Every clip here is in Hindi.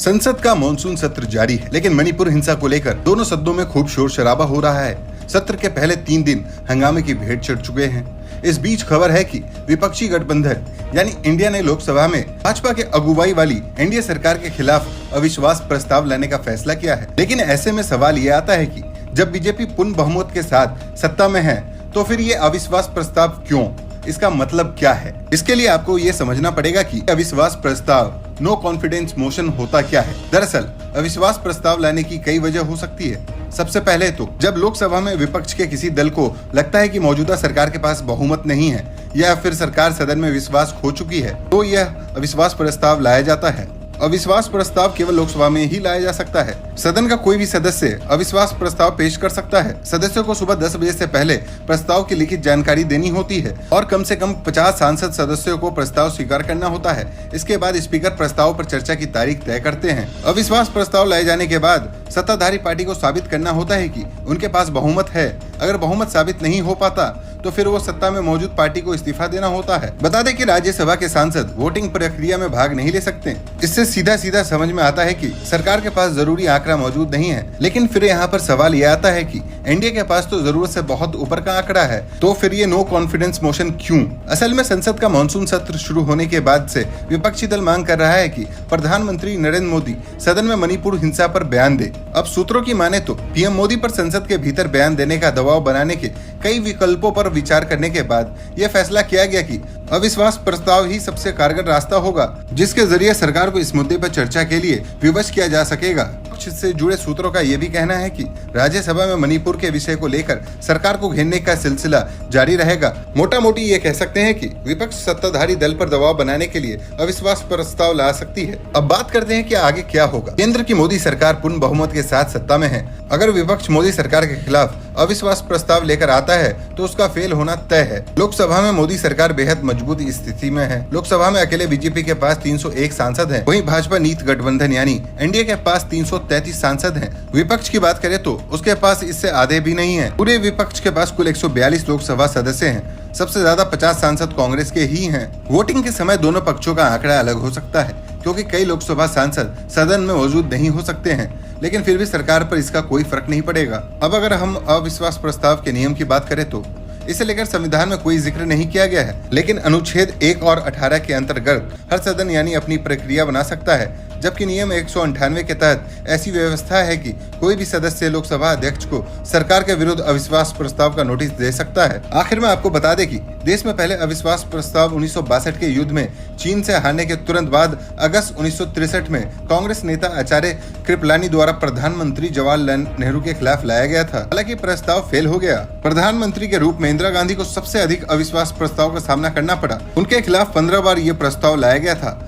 संसद का मॉनसून सत्र जारी है, लेकिन मणिपुर हिंसा को लेकर दोनों सदनों में खूब शोर शराबा हो रहा है। सत्र के पहले 3 दिन हंगामे की भेंट चढ़ चुके हैं। इस बीच खबर है कि विपक्षी गठबंधन यानी इंडिया ने लोकसभा में भाजपा के अगुवाई वाली एनडीए सरकार के खिलाफ अविश्वास प्रस्ताव लाने का फैसला किया है। लेकिन ऐसे में सवाल ये आता है कि जब बीजेपी पूर्ण बहुमत के साथ सत्ता में है, तो फिर ये अविश्वास प्रस्ताव क्यों? इसका मतलब क्या है? इसके लिए आपको ये समझना पड़ेगा कि अविश्वास प्रस्ताव नो कॉन्फिडेंस मोशन होता क्या है। दरअसल अविश्वास प्रस्ताव लाने की कई वजह हो सकती है। सबसे पहले तो जब लोकसभा में विपक्ष के किसी दल को लगता है कि मौजूदा सरकार के पास बहुमत नहीं है या फिर सरकार सदन में विश्वास खो चुकी है, तो यह अविश्वास प्रस्ताव लाया जाता है। अविश्वास प्रस्ताव केवल लोकसभा में ही लाया जा सकता है। सदन का कोई भी सदस्य अविश्वास प्रस्ताव पेश कर सकता है। सदस्यों को सुबह 10 बजे से पहले प्रस्ताव की लिखित जानकारी देनी होती है और कम से कम 50 सांसद सदस्यों को प्रस्ताव स्वीकार करना होता है। इसके बाद स्पीकर प्रस्ताव पर चर्चा की तारीख तय करते हैं। अविश्वास प्रस्ताव लाए जाने के बाद सत्ताधारी पार्टी को साबित करना होता है कि उनके पास बहुमत है। अगर बहुमत साबित नहीं हो पाता तो फिर वो सत्ता में मौजूद पार्टी को इस्तीफा देना होता है। बता दें कि राज्यसभा के सांसद वोटिंग प्रक्रिया में भाग नहीं ले सकते। इससे सीधा सीधा समझ में आता है कि सरकार के पास जरूरी आंकड़ा मौजूद नहीं है। लेकिन फिर यहाँ पर सवाल ये आता है कि एनडीए के पास तो जरूरत से बहुत ऊपर का आंकड़ा है, तो फिर ये नो कॉन्फिडेंस मोशन क्यों? असल में संसद का मानसून सत्र शुरू होने के बाद से विपक्षी दल मांग कर रहा है कि प्रधानमंत्री नरेंद्र मोदी सदन में मणिपुर हिंसा पर बयान दे। अब सूत्रों की माने तो पीएम मोदी पर संसद के भीतर बयान देने का दबाव बनाने के कई विकल्पों पर विचार करने के बाद यह फैसला किया गया कि अविश्वास प्रस्ताव ही सबसे कारगर रास्ता होगा, जिसके जरिए सरकार को इस मुद्दे पर चर्चा के लिए विवश किया जा सकेगा। पक्ष से जुड़े सूत्रों का यह भी कहना है कि राज्यसभा में मणिपुर के विषय को लेकर सरकार को घेरने का सिलसिला जारी रहेगा। मोटा मोटी ये कह सकते हैं कि विपक्ष सत्ताधारी दल पर दबाव बनाने के लिए अविश्वास प्रस्ताव ला सकती है। अब बात करते हैं कि आगे क्या होगा। केंद्र की मोदी सरकार पूर्ण बहुमत के साथ सत्ता में है। अगर विपक्ष मोदी सरकार के खिलाफ अविश्वास प्रस्ताव लेकर आता है तो उसका फेल होना तय है। लोकसभा में मोदी सरकार बेहद मजबूत स्थिति में है। लोकसभा में अकेले बीजेपी के पास 301 सांसद हैं। वहीं भाजपा नीत गठबंधन यानी एनडीए के पास 333 सांसद हैं। विपक्ष की बात करें तो उसके पास इससे आधे भी नहीं है। पूरे विपक्ष के पास कुल 142 लोकसभा सदस्य हैं। सबसे ज्यादा 50 सांसद कांग्रेस के ही हैं। वोटिंग के समय दोनों पक्षों का आंकड़ा अलग हो सकता है, क्योंकि कई लोकसभा सांसद सदन में मौजूद नहीं हो सकते हैं। लेकिन फिर भी सरकार पर इसका कोई फर्क नहीं पड़ेगा। अब अगर हम अविश्वास प्रस्ताव के नियम की बात करें तो इसे लेकर संविधान में कोई जिक्र नहीं किया गया है। लेकिन अनुच्छेद 1 और 18 के अंतर्गत हर सदन यानी अपनी प्रक्रिया बना सकता है, जबकि नियम 198 के तहत ऐसी व्यवस्था है कि कोई भी सदस्य लोकसभा अध्यक्ष को सरकार के विरुद्ध अविश्वास प्रस्ताव का नोटिस दे सकता है। आखिर में आपको बता दें कि देश में पहले अविश्वास प्रस्ताव 1962 के युद्ध में चीन से हारने के तुरंत बाद अगस्त 1963 में कांग्रेस नेता आचार्य कृपलानी द्वारा प्रधानमंत्री जवाहरलाल नेहरू के खिलाफ लाया गया था। हालांकि प्रस्ताव फेल हो गया। प्रधानमंत्री के रूप में इंदिरा गांधी को सबसे अधिक अविश्वास प्रस्ताव का सामना करना पड़ा। उनके खिलाफ 15 बार ये प्रस्ताव लाया गया था।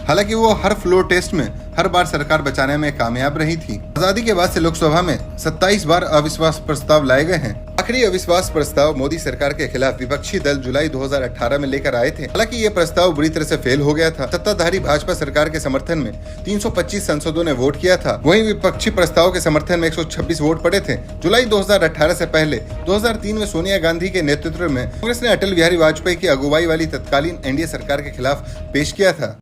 हालांकि वो हर फ्लोर टेस्ट में हर बार सरकार बचाने में कामयाब रही थी। आजादी के बाद से लोकसभा में 27 बार अविश्वास प्रस्ताव लाए गए हैं। आखिरी अविश्वास प्रस्ताव मोदी सरकार के खिलाफ विपक्षी दल जुलाई 2018 में लेकर आए थे। हालांकि ये प्रस्ताव बुरी तरह से फेल हो गया था। सत्ताधारी भाजपा सरकार के समर्थन में 325 सांसदों ने वोट किया था। वहीं विपक्षी प्रस्ताव के समर्थन में 126 वोट पड़े थे। जुलाई 2018 से पहले 2003 में सोनिया गांधी के नेतृत्व में कांग्रेस ने अटल बिहारी वाजपेयी की अगुवाई वाली तत्कालीन एनडीए सरकार के खिलाफ पेश किया था।